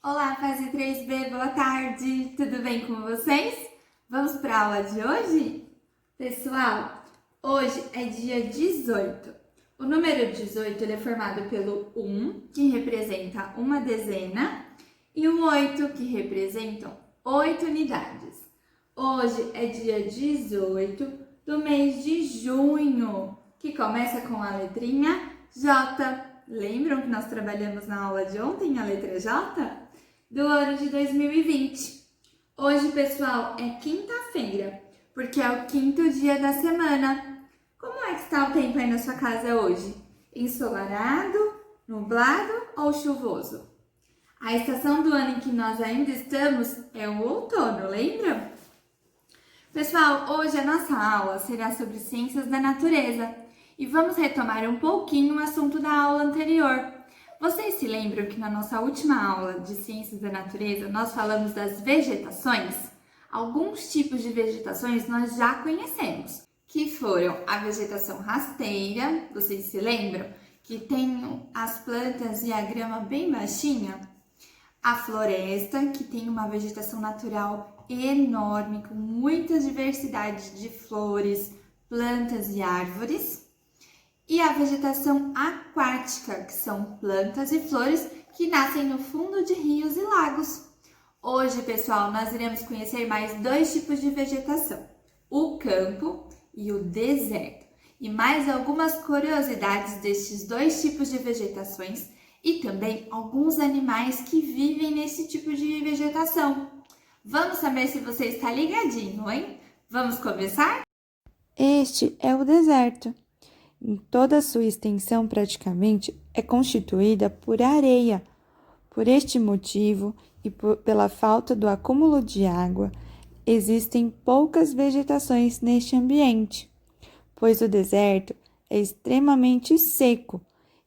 Olá, fase 3B, boa tarde, tudo bem com vocês? Vamos para a aula de hoje? Pessoal, hoje é dia 18. O número 18 ele é formado pelo 1, que representa uma dezena, e o 8, que representam 8 unidades. Hoje é dia 18 do mês de junho, que começa com a letrinha J. Lembram que nós trabalhamos na aula de ontem a letra J? Do ano de 2020. Hoje, pessoal, é quinta-feira, porque é o quinto dia da semana. Como é que está o tempo aí na sua casa hoje? Ensolarado, nublado ou chuvoso? A estação do ano em que nós ainda estamos é o outono, lembram? Pessoal, hoje a nossa aula será sobre ciências da natureza e vamos retomar um pouquinho o assunto da aula anterior. Vocês se lembram que na nossa última aula de ciências da natureza nós falamos das vegetações? Alguns tipos de vegetações nós já conhecemos, que foram a vegetação rasteira, vocês se lembram? Que tem as plantas e a grama bem baixinha. A floresta, que tem uma vegetação natural enorme, com muita diversidade de flores, plantas e árvores. E a vegetação aquática, que são plantas e flores que nascem no fundo de rios e lagos. Hoje, pessoal, nós iremos conhecer mais dois tipos de vegetação, o campo e o deserto. E mais algumas curiosidades destes dois tipos de vegetações e também alguns animais que vivem nesse tipo de vegetação. Vamos saber se você está ligadinho, hein? Vamos começar? Este é o deserto. Em toda a sua extensão, praticamente, é constituída por areia. Por este motivo e pela falta do acúmulo de água, existem poucas vegetações neste ambiente, pois o deserto é extremamente seco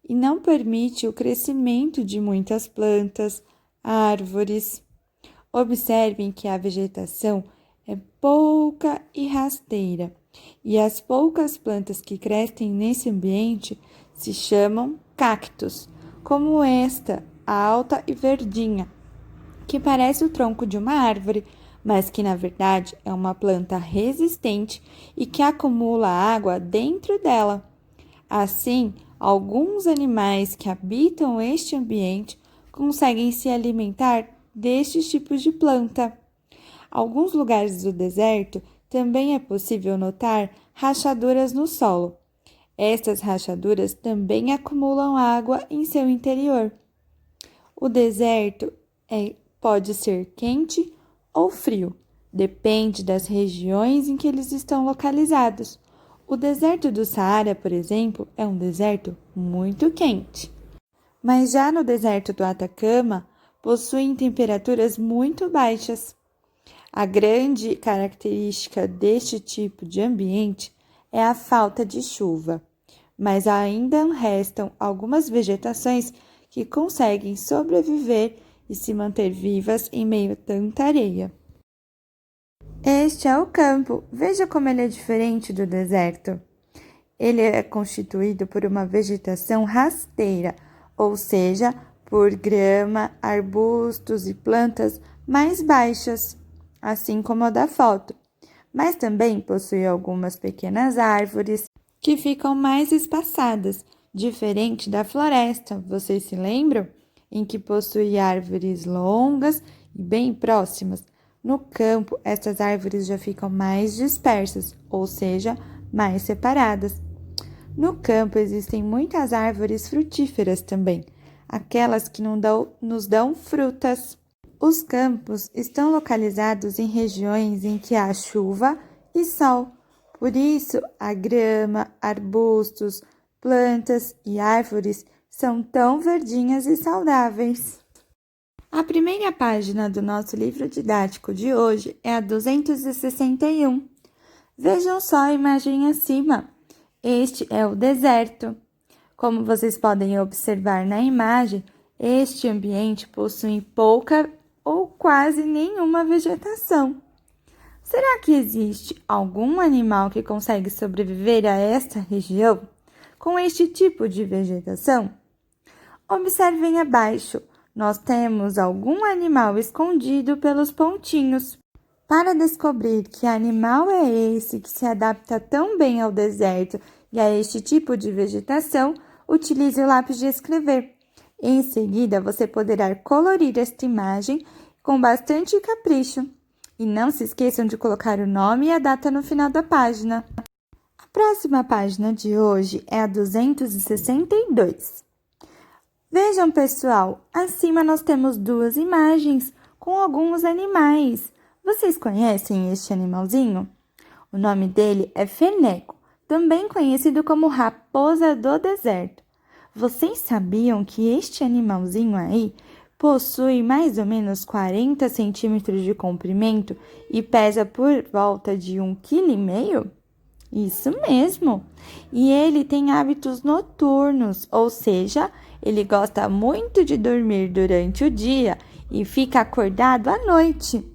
e não permite o crescimento de muitas plantas, árvores. Observem que a vegetação é pouca e rasteira, e as poucas plantas que crescem nesse ambiente se chamam cactos, como esta, alta e verdinha, que parece o tronco de uma árvore, mas que na verdade é uma planta resistente e que acumula água dentro dela. Assim, alguns animais que habitam este ambiente conseguem se alimentar destes tipos de planta. Alguns lugares do deserto também é possível notar rachaduras no solo. Estas rachaduras também acumulam água em seu interior. O deserto pode ser quente ou frio, depende das regiões em que eles estão localizados. O deserto do Saara, por exemplo, é um deserto muito quente. Mas já no deserto do Atacama, possuem temperaturas muito baixas. A grande característica deste tipo de ambiente é a falta de chuva, mas ainda restam algumas vegetações que conseguem sobreviver e se manter vivas em meio a tanta areia. Este é o campo. Veja como ele é diferente do deserto. Ele é constituído por uma vegetação rasteira, ou seja, por grama, arbustos e plantas mais baixas, assim como a da foto. Mas também possui algumas pequenas árvores que ficam mais espaçadas, diferente da floresta, vocês se lembram? Em que possui árvores longas e bem próximas. No campo, essas árvores já ficam mais dispersas, ou seja, mais separadas. No campo existem muitas árvores frutíferas também, aquelas que nos dão frutas. Os campos estão localizados em regiões em que há chuva e sol. Por isso, a grama, arbustos, plantas e árvores são tão verdinhas e saudáveis. A primeira página do nosso livro didático de hoje é a 261. Vejam só a imagem acima. Este é o deserto. Como vocês podem observar na imagem, este ambiente possui pouca ou quase nenhuma vegetação. Será que existe algum animal que consegue sobreviver a esta região com este tipo de vegetação? Observem abaixo. nós temos algum animal escondido pelos pontinhos. Para descobrir que animal é esse que se adapta tão bem ao deserto e a este tipo de vegetação, utilize o lápis de escrever. Em seguida, você poderá colorir esta imagem com bastante capricho. E não se esqueçam de colocar o nome e a data no final da página. A próxima página de hoje é a 262. Vejam, pessoal, acima nós temos duas imagens com alguns animais. Vocês conhecem este animalzinho? O nome dele é feneco, também conhecido como raposa do deserto. Vocês sabiam que este animalzinho aí possui mais ou menos 40 centímetros de comprimento e pesa por volta de 1,5 kg? Isso mesmo! E ele tem hábitos noturnos, ou seja, ele gosta muito de dormir durante o dia e fica acordado à noite.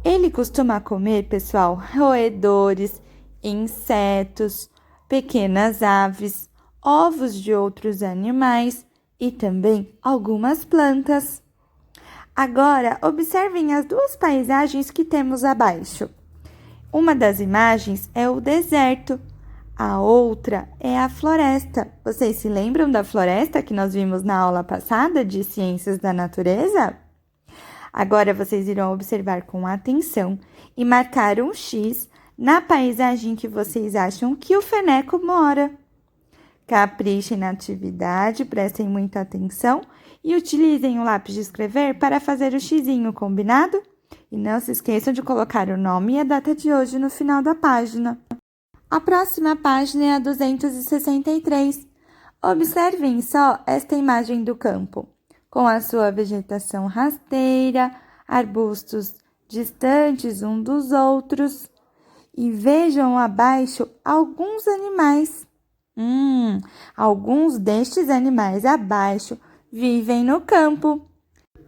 Ele costuma comer, pessoal, roedores, insetos, pequenas aves, ovos de outros animais e também algumas plantas. Agora, observem as duas paisagens que temos abaixo. Uma das imagens é o deserto, a outra é a floresta. Vocês se lembram da floresta que nós vimos na aula passada de Ciências da Natureza? Agora vocês irão observar com atenção e marcar um X na paisagem que vocês acham que o feneco mora. Caprichem na atividade, prestem muita atenção e utilizem o lápis de escrever para fazer o xizinho, combinado? E não se esqueçam de colocar o nome e a data de hoje no final da página. A próxima página é a 263. Observem só esta imagem do campo, com a sua vegetação rasteira, arbustos distantes um dos outros. E vejam abaixo alguns animais. Alguns destes animais abaixo vivem no campo.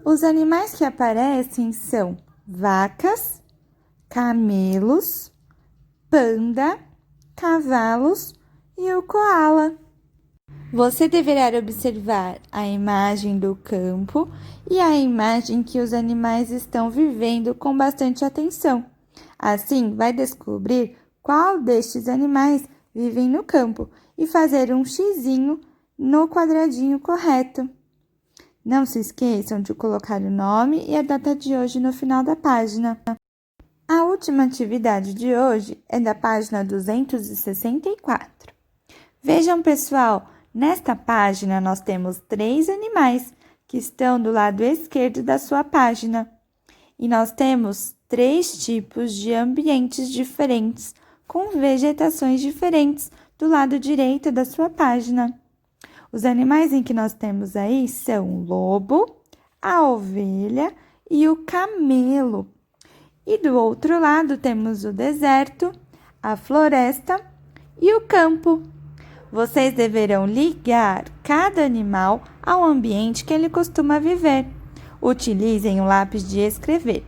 Os animais que aparecem são vacas, camelos, panda, cavalos e o coala. Você deverá observar a imagem do campo e a imagem que os animais estão vivendo com bastante atenção. Assim, vai descobrir qual destes animais vivem no campo e fazer um xizinho no quadradinho correto. Não se esqueçam de colocar o nome e a data de hoje no final da página. A última atividade de hoje é da página 264. Vejam, pessoal, nesta página nós temos 3 animais que estão do lado esquerdo da sua página. E nós temos 3 tipos de ambientes diferentes, com vegetações diferentes do lado direito da sua página. Os animais em que nós temos aí são o lobo, a ovelha e o camelo. E do outro lado temos o deserto, a floresta e o campo. Vocês deverão ligar cada animal ao ambiente que ele costuma viver. Utilizem o lápis de escrever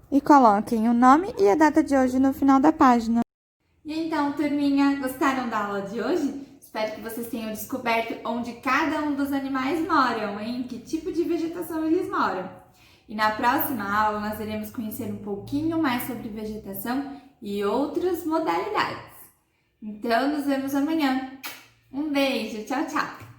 e coloquem o nome e a data de hoje no final da página. E então, turminha, gostaram da aula de hoje? Espero que vocês tenham descoberto onde cada um dos animais moram, em que tipo de vegetação eles moram. E na próxima aula nós iremos conhecer um pouquinho mais sobre vegetação e outras modalidades. Então, nos vemos amanhã. Um beijo, tchau, tchau!